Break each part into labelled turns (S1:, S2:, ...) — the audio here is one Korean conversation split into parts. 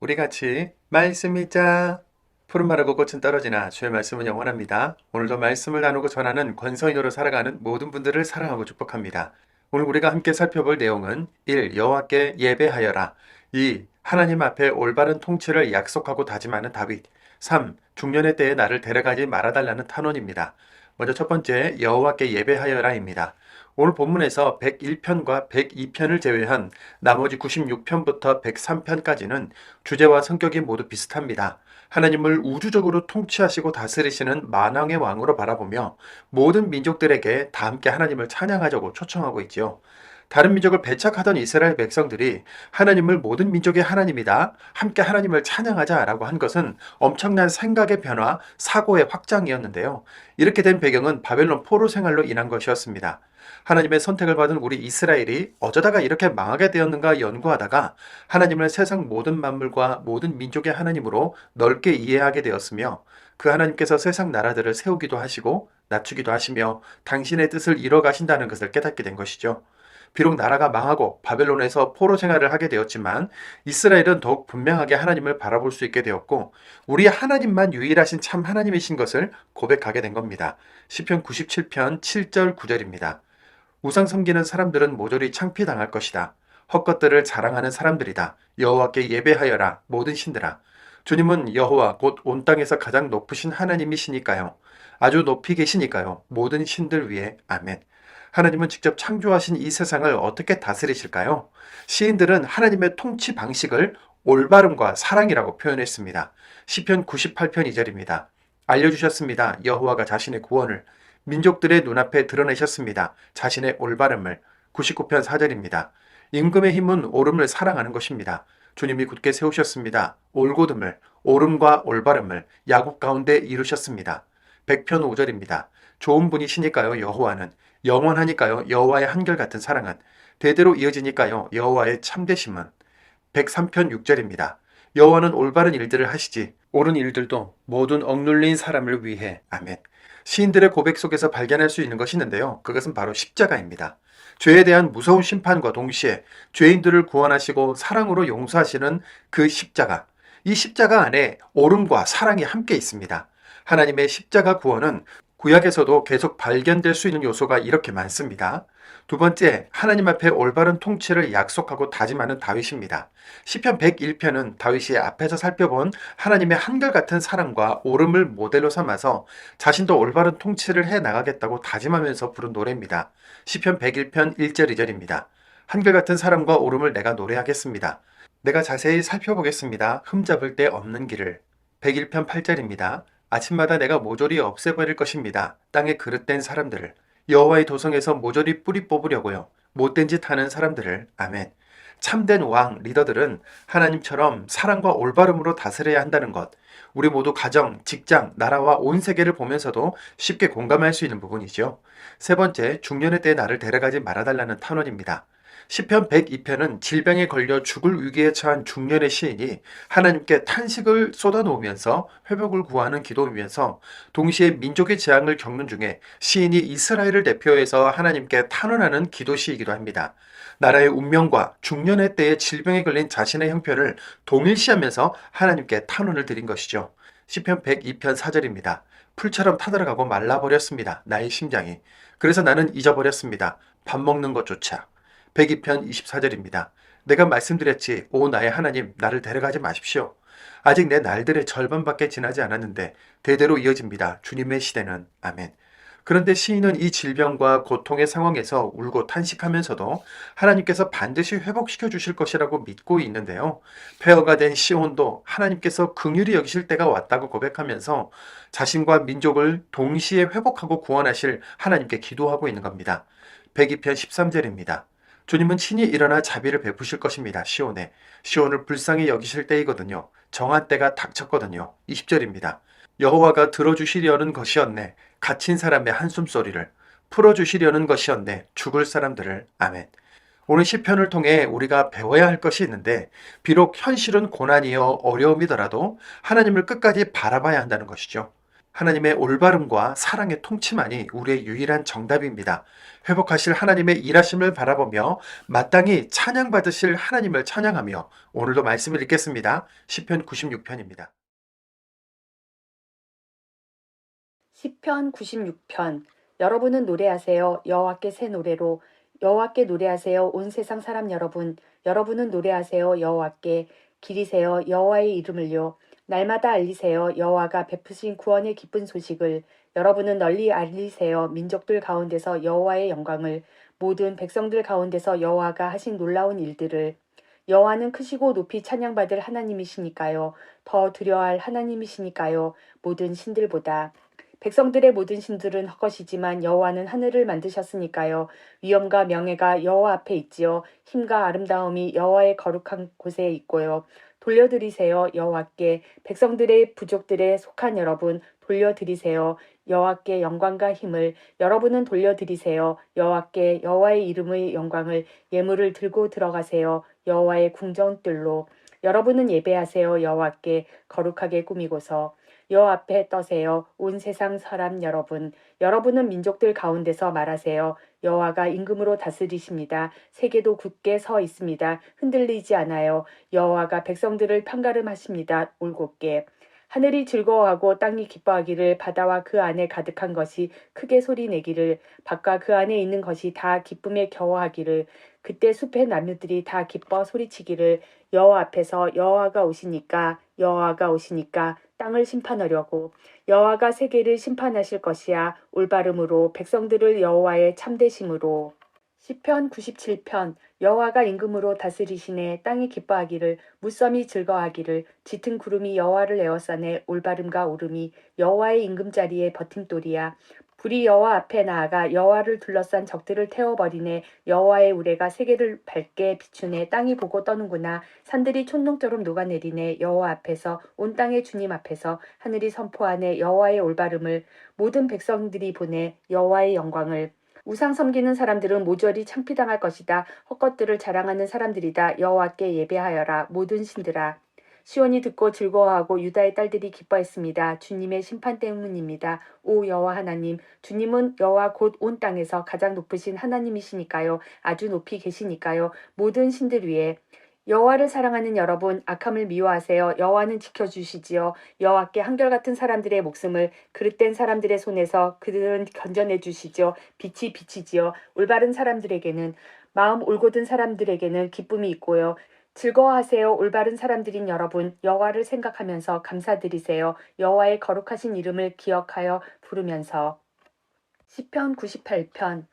S1: 우리 같이 말씀 읽자. 푸른 말하고 꽃은 떨어지나 주의 말씀은 영원합니다. 오늘도 말씀을 나누고 전하는 권서인으로 살아가는 모든 분들을 사랑하고 축복합니다. 오늘 우리가 함께 살펴볼 내용은 1. 여호와께 예배하여라. 2. 하나님 앞에 올바른 통치를 약속하고 다짐하는 다윗. 3. 중년의 때에 나를 데려가지 말아달라는 탄원입니다. 먼저 첫 번째 여호와께 예배하여라입니다. 오늘 본문에서 101편과 102편을 제외한 나머지 96편부터 103편까지는 주제와 성격이 모두 비슷합니다. 하나님을 우주적으로 통치하시고 다스리시는 만왕의 왕으로 바라보며 모든 민족들에게 다 함께 하나님을 찬양하자고 초청하고 있지요. 다른 민족을 배척하던 이스라엘 백성들이 하나님을 모든 민족의 하나님이다, 함께 하나님을 찬양하자라고 한 것은 엄청난 생각의 변화, 사고의 확장이었는데요. 이렇게 된 배경은 바벨론 포로 생활로 인한 것이었습니다. 하나님의 선택을 받은 우리 이스라엘이 어쩌다가 이렇게 망하게 되었는가 연구하다가 하나님을 세상 모든 만물과 모든 민족의 하나님으로 넓게 이해하게 되었으며 그 하나님께서 세상 나라들을 세우기도 하시고 낮추기도 하시며 당신의 뜻을 이뤄 가신다는 것을 깨닫게 된 것이죠. 비록 나라가 망하고 바벨론에서 포로 생활을 하게 되었지만 이스라엘은 더욱 분명하게 하나님을 바라볼 수 있게 되었고 우리 하나님만 유일하신 참 하나님이신 것을 고백하게 된 겁니다. 시편 97편 7절 9절입니다. 우상 섬기는 사람들은 모조리 창피당할 것이다. 헛것들을 자랑하는 사람들이다. 여호와께 예배하여라 모든 신들아. 주님은 여호와 곧 온 땅에서 가장 높으신 하나님이시니까요. 아주 높이 계시니까요. 모든 신들 위에 아멘. 하나님은 직접 창조하신 이 세상을 어떻게 다스리실까요? 시인들은 하나님의 통치 방식을 올바름과 사랑이라고 표현했습니다. 시편 98편 2절입니다. 알려주셨습니다. 여호와가 자신의 구원을 민족들의 눈앞에 드러내셨습니다. 자신의 올바름을. 99편 4절입니다. 임금의 힘은 옳음을 사랑하는 것입니다. 주님이 굳게 세우셨습니다. 올곧음을, 옳음과 올바름을 야곱 가운데 이루셨습니다. 100편 5절입니다. 좋은 분이시니까요 여호와는, 영원하니까요 여호와의 한결같은 사랑은, 대대로 이어지니까요 여호와의 참되심은. 103편 6절입니다. 여호와는 올바른 일들을 하시지 옳은 일들도 모든 억눌린 사람을 위해 아멘. 시인들의 고백 속에서 발견할 수 있는 것이 있는데요. 그것은 바로 십자가입니다. 죄에 대한 무서운 심판과 동시에 죄인들을 구원하시고 사랑으로 용서하시는 그 십자가. 이 십자가 안에 옳음과 사랑이 함께 있습니다. 하나님의 십자가 구원은 구약에서도 계속 발견될 수 있는 요소가 이렇게 많습니다. 두 번째, 하나님 앞에 올바른 통치를 약속하고 다짐하는 다윗입니다. 시편 101편은 다윗이 앞에서 살펴본 하나님의 한결같은 사랑과 옳음을 모델로 삼아서 자신도 올바른 통치를 해 나가겠다고 다짐하면서 부른 노래입니다. 시편 101편 1절 2절입니다. 한결같은 사랑과 옳음을 내가 노래하겠습니다. 내가 자세히 살펴보겠습니다. 흠잡을 데 없는 길을. 101편 8절입니다. 아침마다 내가 모조리 없애버릴 것입니다. 땅에 그릇된 사람들을. 여호와의 도성에서 모조리 뿌리 뽑으려고요. 못된 짓 하는 사람들을. 아멘. 참된 왕, 리더들은 하나님처럼 사랑과 올바름으로 다스려야 한다는 것. 우리 모두 가정, 직장, 나라와 온 세계를 보면서도 쉽게 공감할 수 있는 부분이죠. 세 번째, 중년의 때에 나를 데려가지 말아달라는 탄원입니다. 시편 102편은 질병에 걸려 죽을 위기에 처한 중년의 시인이 하나님께 탄식을 쏟아놓으면서 회복을 구하는 기도이면서 동시에 민족의 재앙을 겪는 중에 시인이 이스라엘을 대표해서 하나님께 탄원하는 기도시이기도 합니다. 나라의 운명과 중년의 때에 질병에 걸린 자신의 형편을 동일시하면서 하나님께 탄원을 드린 것이죠. 시편 102편 4절입니다. 풀처럼 타들어가고 말라버렸습니다. 나의 심장이. 그래서 나는 잊어버렸습니다. 밥 먹는 것조차. 102편 24절입니다. 내가 말씀드렸지, 오 나의 하나님, 나를 데려가지 마십시오. 아직 내 날들의 절반밖에 지나지 않았는데 대대로 이어집니다. 주님의 시대는. 아멘. 그런데 시인은 이 질병과 고통의 상황에서 울고 탄식하면서도 하나님께서 반드시 회복시켜 주실 것이라고 믿고 있는데요. 폐허가 된 시온도 하나님께서 긍휼히 여기실 때가 왔다고 고백하면서 자신과 민족을 동시에 회복하고 구원하실 하나님께 기도하고 있는 겁니다. 102편 13절입니다. 주님은 친히 일어나 자비를 베푸실 것입니다. 시온에. 시온을 불쌍히 여기실 때이거든요. 정한 때가 닥쳤거든요. 20절입니다. 여호와가 들어주시려는 것이었네. 갇힌 사람의 한숨소리를. 풀어주시려는 것이었네. 죽을 사람들을. 아멘. 오늘 시편을 통해 우리가 배워야 할 것이 있는데 비록 현실은 고난이요 어려움이더라도 하나님을 끝까지 바라봐야 한다는 것이죠. 하나님의 올바름과 사랑의 통치만이 우리의 유일한 정답입니다. 회복하실 하나님의 일하심을 바라보며 마땅히 찬양받으실 하나님을 찬양하며 오늘도 말씀을 읽겠습니다. 시편 96편입니다.
S2: 시편 96편. 여러분은 노래하세요. 여호와께 새 노래로. 여호와께 노래하세요. 온 세상 사람 여러분. 여러분은 노래하세요. 여호와께 기리세요. 여호와의 이름을요. 날마다 알리세요. 여호와가 베푸신 구원의 기쁜 소식을. 여러분은 널리 알리세요. 민족들 가운데서 여호와의 영광을. 모든 백성들 가운데서 여호와가 하신 놀라운 일들을. 여호와는 크시고 높이 찬양받을 하나님이시니까요. 더 두려워할 하나님이시니까요. 모든 신들보다. 백성들의 모든 신들은 헛것이지만 여호와는 하늘을 만드셨으니까요. 위엄과 명예가 여호와 앞에 있지요. 힘과 아름다움이 여호와의 거룩한 곳에 있고요. 돌려드리세요. 여호와께. 백성들의 부족들에 속한 여러분 돌려드리세요. 여호와께 영광과 힘을. 여러분은 돌려드리세요. 여호와께. 여호와의 이름의 영광을. 예물을 들고 들어가세요. 여호와의 궁정뜰로. 여러분은 예배하세요. 여호와께 거룩하게 꾸미고서. 여호와 앞에 떠세요. 온 세상 사람 여러분. 여러분은 민족들 가운데서 말하세요. 여호와가 임금으로 다스리십니다. 세계도 굳게 서 있습니다. 흔들리지 않아요. 여호와가 백성들을 판가름하십니다. 올곧게. 하늘이 즐거워하고 땅이 기뻐하기를, 바다와 그 안에 가득한 것이 크게 소리내기를, 밭과 그 안에 있는 것이 다 기쁨에 겨워하기를, 그때 숲의 나무들이 다 기뻐 소리치기를. 여호와 앞에서 여호와가 오시니까, 여호와가 오시니까 땅을 심판하려고. 여호와가 세계를 심판하실 것이야. 올바름으로 백성들을 여호와의 참되심으로. 시편 97편. 여호와가 임금으로 다스리시네. 땅이 기뻐하기를, 무섬이 즐거워하기를. 짙은 구름이 여호와를 에워싸네. 올바름과 오름이 여호와의 임금자리에 버팀돌이야. 불이 여호와 앞에 나아가 여호와를 둘러싼 적들을 태워버리네. 여호와의 우레가 세계를 밝게 비추네. 땅이 보고 떠는구나. 산들이 촛농처럼 녹아내리네. 여호와 앞에서, 온 땅의 주님 앞에서 하늘이 선포하네. 여호와의 올바름을. 모든 백성들이 보네. 여호와의 영광을. 우상 섬기는 사람들은 모조리 창피당할 것이다. 헛것들을 자랑하는 사람들이다. 여호와께 예배하여라. 모든 신들아. 시온이 듣고 즐거워하고 유다의 딸들이 기뻐했습니다. 주님의 심판 때문입니다. 오 여호와 하나님, 주님은 여호와 곧 온 땅에서 가장 높으신 하나님이시니까요. 아주 높이 계시니까요. 모든 신들 위에. 여호와를 사랑하는 여러분, 악함을 미워하세요. 여호와는 지켜주시지요. 여호와께 한결같은 사람들의 목숨을 그릇된 사람들의 손에서 그들은 건져내 주시죠. 빛이 비치지요. 올바른 사람들에게는, 마음 올곧은 사람들에게는 기쁨이 있고요. 즐거워하세요. 올바른 사람들인 여러분, 여호와를 생각하면서 감사드리세요. 여호와의 거룩하신 이름을 기억하여 부르면서. 시편 98편.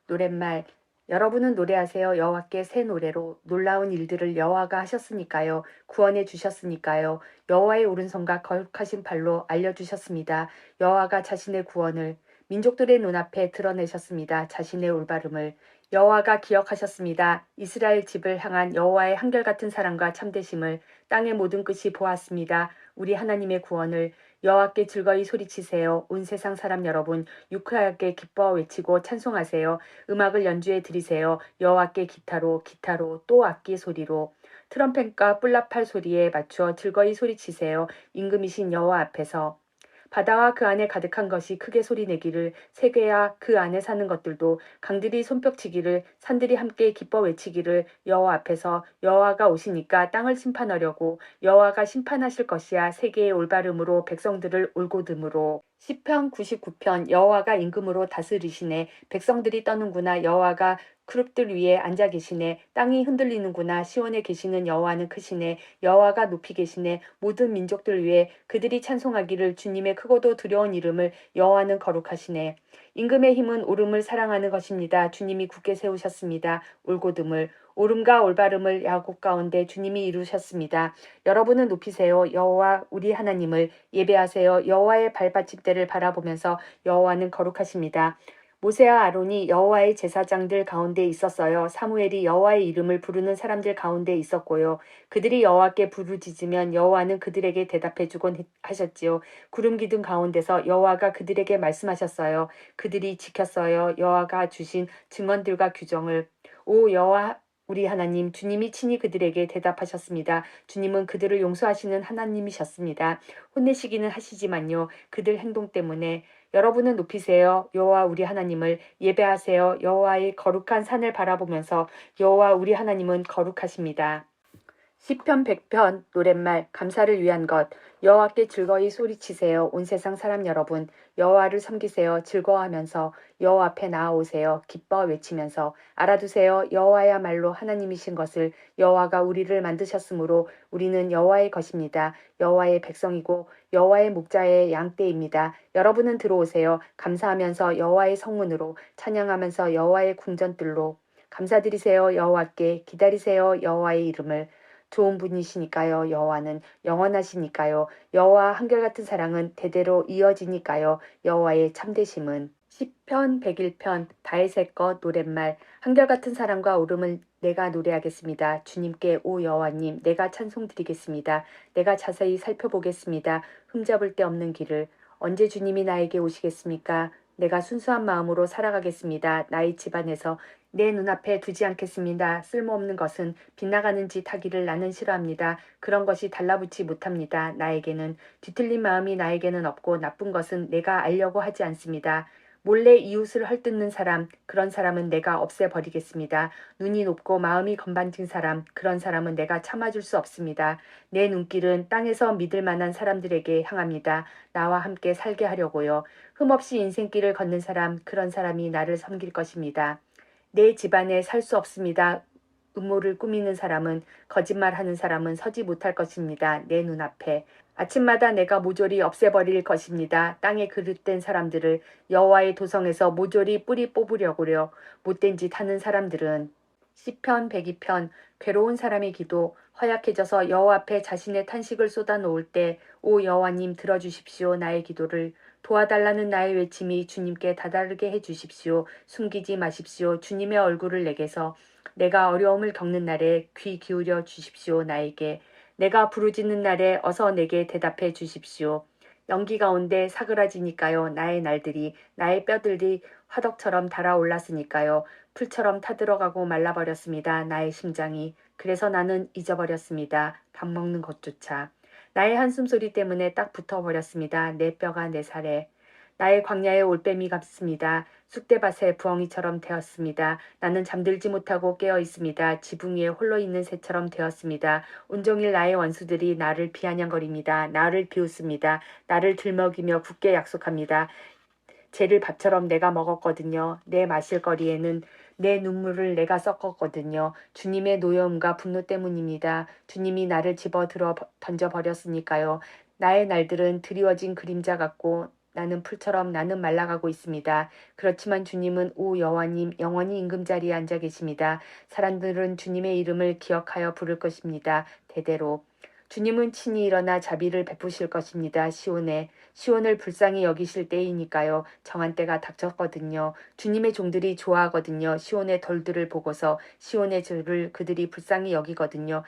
S2: 노랫말. 여러분은 노래하세요. 여호와께 새 노래로. 놀라운 일들을 여호와가 하셨으니까요. 구원해 주셨으니까요. 여호와의 오른손과 거룩하신 발로 알려주셨습니다. 여호와가 자신의 구원을 민족들의 눈앞에 드러내셨습니다. 자신의 올바름을. 여호와가 기억하셨습니다. 이스라엘 집을 향한 여호와의 한결같은 사랑과 참되심을. 땅의 모든 끝이 보았습니다. 우리 하나님의 구원을. 여호와께 즐거이 소리치세요. 온 세상 사람 여러분, 유쾌하게 기뻐 외치고 찬송하세요. 음악을 연주해 드리세요. 여호와께 기타로, 기타로, 또 악기 소리로. 트럼펫과 뿔나팔 소리에 맞추어 즐거이 소리치세요. 임금이신 여호와 앞에서. 바다와 그 안에 가득한 것이 크게 소리내기를, 세계와 그 안에 사는 것들도 강들이 손뼉치기를, 산들이 함께 기뻐 외치기를. 여호와 앞에서. 여호와가 오시니까 땅을 심판하려고. 여호와가 심판하실 것이야. 세계의 올바름으로 백성들을 올곧음으로. 시편 99편. 여호와가 임금으로 다스리시네. 백성들이 떠는구나. 여호와가 그룹들 위에 앉아 계시네. 땅이 흔들리는구나. 시온에 계시는 여호와는 크시네. 여호와가 높이 계시네. 모든 민족들 위에 그들이 찬송하기를, 주님의 크고도 두려운 이름을. 여호와는 거룩하시네. 임금의 힘은 오름을 사랑하는 것입니다. 주님이 굳게 세우셨습니다. 올곧음을. 오름과 올바름을 야곱 가운데 주님이 이루셨습니다. 여러분은 높이세요. 여호와 우리 하나님을. 예배하세요. 여호와의 발받침대를 바라보면서. 여호와는 거룩하십니다. 모세와 아론이 여호와의 제사장들 가운데 있었어요. 사무엘이 여호와의 이름을 부르는 사람들 가운데 있었고요. 그들이 여호와께 부르짖으면 여호와는 그들에게 대답해 주곤 하셨지요. 구름 기둥 가운데서 여호와가 그들에게 말씀하셨어요. 그들이 지켰어요. 여호와가 주신 증언들과 규정을. 오 여호와 우리 하나님, 주님이 친히 그들에게 대답하셨습니다. 주님은 그들을 용서하시는 하나님이셨습니다. 혼내시기는 하시지만요. 그들 행동 때문에 여러분은 높이세요. 여호와 우리 하나님을 예배하세요. 여호와의 거룩한 산을 바라보면서 여호와 우리 하나님은 거룩하십니다. 시편 100편 노랫말 감사를 위한 것 여호와께 즐거이 소리치세요. 온 세상 사람 여러분 여호와를 섬기세요. 즐거워하면서 여호와 앞에 나아오세요. 기뻐 외치면서 알아두세요. 여호와야말로 하나님이신 것을 여호와가 우리를 만드셨으므로 우리는 여호와의 것입니다. 여호와의 백성이고 여호와의 목자의 양떼입니다. 여러분은 들어오세요. 감사하면서 여호와의 성문으로 찬양하면서 여호와의 궁전들로 감사드리세요. 여호와께 기다리세요. 여호와의 이름을 좋은 분이시니까요. 여호와는 영원하시니까요. 여호와 한결같은 사랑은 대대로 이어지니까요. 여호와의 참되심은 시편 101편 다윗의 것 노랫말 한결같은 사랑과 오름을 내가 노래하겠습니다. 주님께 오 여호와님 내가 찬송드리겠습니다. 내가 자세히 살펴보겠습니다. 흠잡을 데 없는 길을 언제 주님이 나에게 오시겠습니까? 내가 순수한 마음으로 살아가겠습니다. 나의 집안에서 내 눈앞에 두지 않겠습니다. 쓸모없는 것은 빗나가는 짓 하기를 나는 싫어합니다. 그런 것이 달라붙지 못합니다. 나에게는 뒤틀린 마음이 나에게는 없고 나쁜 것은 내가 알려고 하지 않습니다. 몰래 이웃을 헐뜯는 사람, 그런 사람은 내가 없애버리겠습니다. 눈이 높고 마음이 건반진 사람, 그런 사람은 내가 참아줄 수 없습니다. 내 눈길은 땅에서 믿을 만한 사람들에게 향합니다. 나와 함께 살게 하려고요. 흠없이 인생길을 걷는 사람, 그런 사람이 나를 섬길 것입니다. 내 집안에 살 수 없습니다. 음모를 꾸미는 사람은 거짓말하는 사람은 서지 못할 것입니다. 내 눈앞에 아침마다 내가 모조리 없애버릴 것입니다. 땅에 그릇된 사람들을 여호와의 도성에서 모조리 뿌리 뽑으려고요. 못된 짓 하는 사람들은 시편 102편 괴로운 사람의 기도 허약해져서 여호와 앞에 자신의 탄식을 쏟아놓을 때 오 여호와님 들어주십시오. 나의 기도를 도와달라는 나의 외침이 주님께 다다르게 해주십시오. 숨기지 마십시오. 주님의 얼굴을 내게서 내가 어려움을 겪는 날에 귀 기울여 주십시오. 나에게 내가 부르짖는 날에 어서 내게 대답해 주십시오. 연기 가운데 사그라지니까요. 나의 날들이 나의 뼈들이 화덕처럼 달아올랐으니까요. 풀처럼 타들어가고 말라버렸습니다. 나의 심장이. 그래서 나는 잊어버렸습니다. 밥 먹는 것조차. 나의 한숨소리 때문에 딱 붙어버렸습니다. 내 뼈가 내 살에. 나의 광야의 올빼미 같습니다. 쑥대밭의 부엉이처럼 되었습니다. 나는 잠들지 못하고 깨어 있습니다. 지붕 위에 홀로 있는 새처럼 되었습니다. 온종일 나의 원수들이 나를 비아냥거립니다. 나를 비웃습니다. 나를 들먹이며 굳게 약속합니다. 쟤를 밥처럼 내가 먹었거든요. 내 마실 거리에는 내 눈물을 내가 섞었거든요. 주님의 노여움과 분노 때문입니다. 주님이 나를 집어들어 던져버렸으니까요. 나의 날들은 드리워진 그림자 같고 나는 풀처럼 나는 말라가고 있습니다. 그렇지만 주님은 오 여호와님 영원히 임금자리에 앉아 계십니다. 사람들은 주님의 이름을 기억하여 부를 것입니다. 대대로. 주님은 친히 일어나 자비를 베푸실 것입니다. 시온을 불쌍히 여기실 때이니까요. 정한 때가 닥쳤거든요. 주님의 종들이 좋아하거든요. 시온의 돌들을 보고서 시온의 죄를 그들이 불쌍히 여기거든요.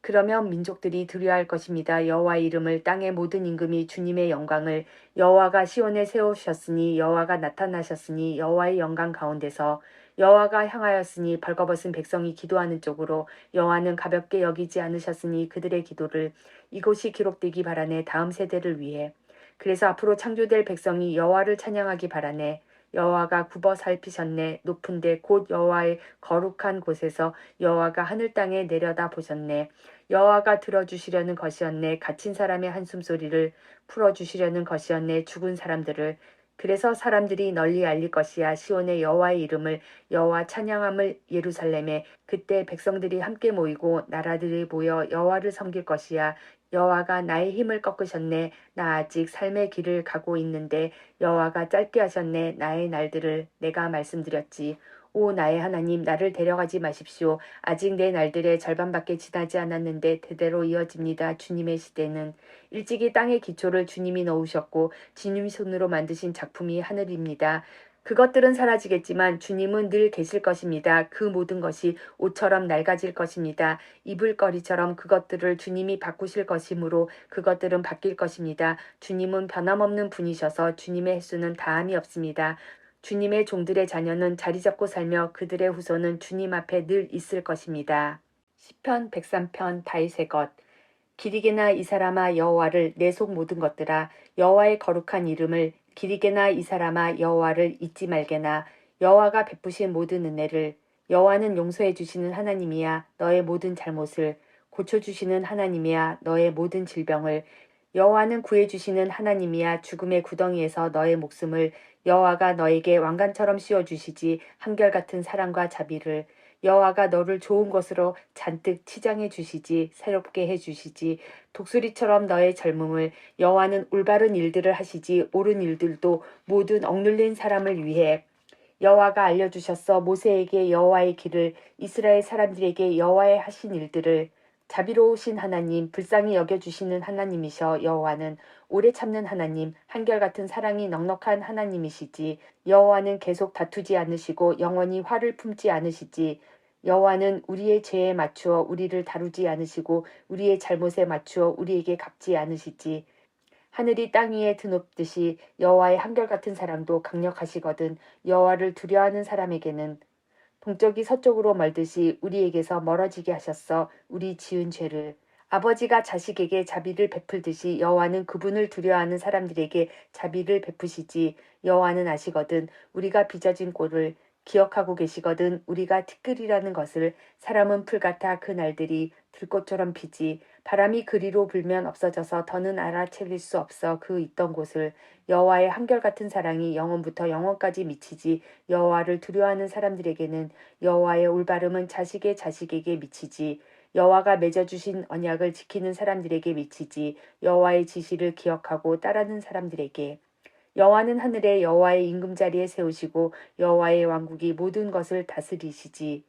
S2: 그러면 민족들이 두려워할 것입니다. 여호와의 이름을 땅의 모든 임금이 주님의 영광을 여호와가 시온에 세우셨으니 여호와가 나타나셨으니 여호와의 영광 가운데서 여호와가 향하였으니 벌거벗은 백성이 기도하는 쪽으로 여호와는 가볍게 여기지 않으셨으니 그들의 기도를 이곳이 기록되기 바라네 다음 세대를 위해 그래서 앞으로 창조될 백성이 여호와를 찬양하기 바라네 여호와가 굽어 살피셨네 높은데 곧 여호와의 거룩한 곳에서 여호와가 하늘 땅에 내려다 보셨네 여호와가 들어주시려는 것이었네 갇힌 사람의 한숨소리를 풀어주시려는 것이었네 죽은 사람들을 그래서 사람들이 널리 알릴 것이야 시온의 여호와의 이름을 여호와 찬양함을 예루살렘에 그때 백성들이 함께 모이고 나라들이 모여 여호와를 섬길 것이야 여호와가 나의 힘을 꺾으셨네 나 아직 삶의 길을 가고 있는데 여호와가 짧게 하셨네 나의 날들을 내가 말씀드렸지 오 나의 하나님 나를 데려가지 마십시오 아직 내 날들의 절반밖에 지나지 않았는데 대대로 이어집니다 주님의 시대는 일찍이 땅의 기초를 주님이 넣으셨고 주님 손으로 만드신 작품이 하늘입니다 그것들은 사라지겠지만 주님은 늘 계실 것입니다. 그 모든 것이 옷처럼 낡아질 것입니다. 이불 거리처럼 그것들을 주님이 바꾸실 것이므로 그것들은 바뀔 것입니다. 주님은 변함없는 분이셔서 주님의 횟수는 다함이 없습니다. 주님의 종들의 자녀는 자리 잡고 살며 그들의 후손은 주님 앞에 늘 있을 것입니다. 시편 103편 다윗의 것. 기리게나 이 사람아 여호와를 내 속 모든 것들아 여호와의 거룩한 이름을 기리게나 이 사람아 여호와를 잊지 말게나 여호와가 베푸신 모든 은혜를 여호와는 용서해 주시는 하나님이야 너의 모든 잘못을 고쳐 주시는 하나님이야 너의 모든 질병을 여호와는 구해 주시는 하나님이야 죽음의 구덩이에서 너의 목숨을 여호와가 너에게 왕관처럼 씌워 주시지 한결같은 사랑과 자비를 여호와가 너를 좋은 것으로 잔뜩 치장해 주시지 새롭게 해 주시지 독수리처럼 너의 젊음을 여호와는 올바른 일들을 하시지 옳은 일들도 모든 억눌린 사람을 위해 여호와가 알려주셨어 모세에게 여호와의 길을 이스라엘 사람들에게 여호와의 하신 일들을 자비로우신 하나님 불쌍히 여겨주시는 하나님이셔 여호와는 오래 참는 하나님 한결같은 사랑이 넉넉한 하나님이시지 여호와는 계속 다투지 않으시고 영원히 화를 품지 않으시지 여호와는 우리의 죄에 맞추어 우리를 다루지 않으시고 우리의 잘못에 맞추어 우리에게 갚지 않으시지 하늘이 땅 위에 드높듯이 여호와의 한결같은 사랑도 강력하시거든 여호와를 두려워하는 사람에게는 동쪽이 서쪽으로 멀듯이 우리에게서 멀어지게 하셨어 우리 지은 죄를 아버지가 자식에게 자비를 베풀듯이 여호와는 그분을 두려워하는 사람들에게 자비를 베푸시지 여호와는 아시거든 우리가 빚어진 꼴을 기억하고 계시거든 우리가 티끌이라는 것을 사람은 풀 같아 그 날들이 들꽃처럼 피지 바람이 그리로 불면 없어져서 더는 알아채릴 수 없어 그 있던 곳을 여호와의 한결같은 사랑이 영원부터 영원까지 미치지 여호와를 두려워하는 사람들에게는 여호와의 올바름은 자식의 자식에게 미치지 여호와가 맺어주신 언약을 지키는 사람들에게 미치지 여호와의 지시를 기억하고 따르는 사람들에게 여호와는 하늘에 여호와의 임금자리에 세우시고 여호와의 왕국이 모든 것을 다스리시지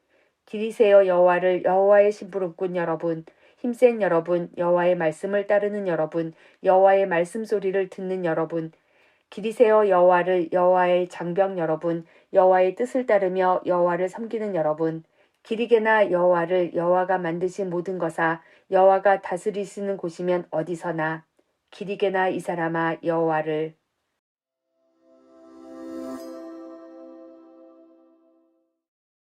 S2: 기리세요 여호와를 여호와의 심부름꾼 여러분 힘센 여러분 여호와의 말씀을 따르는 여러분 여호와의 말씀 소리를 듣는 여러분 기리세요 여호와를 여호와의 장병 여러분 여호와의 뜻을 따르며 여호와를 섬기는 여러분 기리게나 여호와를 여호와가 만드신 모든 것아 여호와가 다스리시는 곳이면 어디서나 기리게나 이 사람아 여호와를